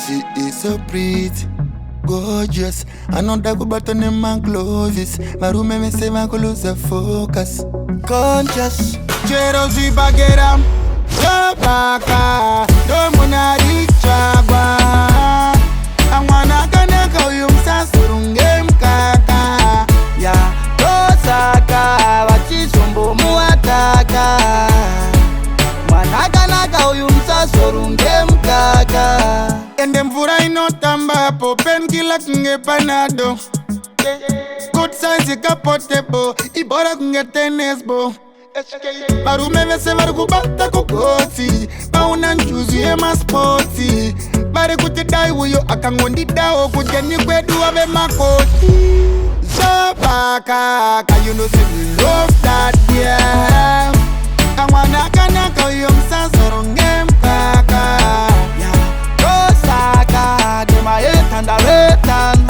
She is so pretty, gorgeous. I know that good button in my clothes. My room me say I could lose the focus. Conscious, Jero si bagera, Jabaka, Domuna Richagua. I wanna connect how you sasurungem kaka. Ya, Osaka, Wachisumbu muataka. Wanaka how you sasurungem kaka. Ende mvura inotamba popen kila kunge panado. Good size ika portable, ibora kunge tennis bo. Barume vese varukubata kukoti, bauna nchuzi ema sporti. Bare kutidai uyo akangondi dao kujeni kwedu ave makoti. Zabaka, you know say we love that yeah. Kawanaka naka uyo msasorongem kaka. Osaka, de my and a retan.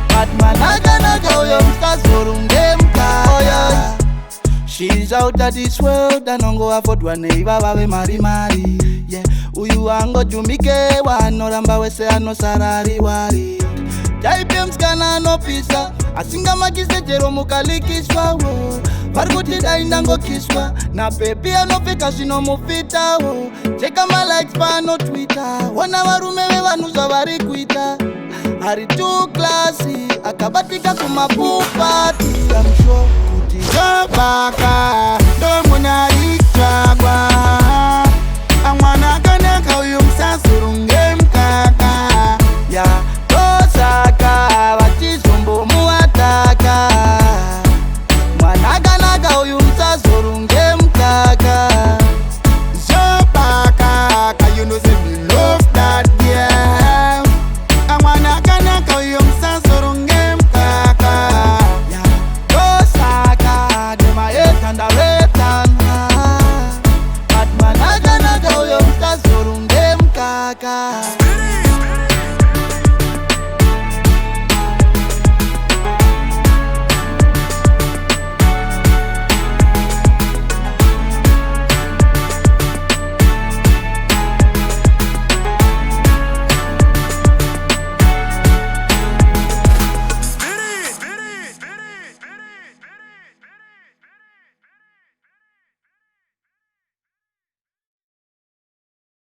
But manaka uyo msasorongem kaka. She's out of this world and ongo afford one neighbor babe mari. Yeah, uyu ango jumike wanoramba wese ano sarari wari. Jaipiams kana no pisa, asinga makise jero mukalikiswa wo. Varguti daindango kiswa, na pepi anofika shino mufita wo. Cheka ma likes pa no Twitter, wana warume we wanuza wari kuita. Hari too classy, akabatika kumapu party, I'm sure. Zabaka, Domuna Richagua.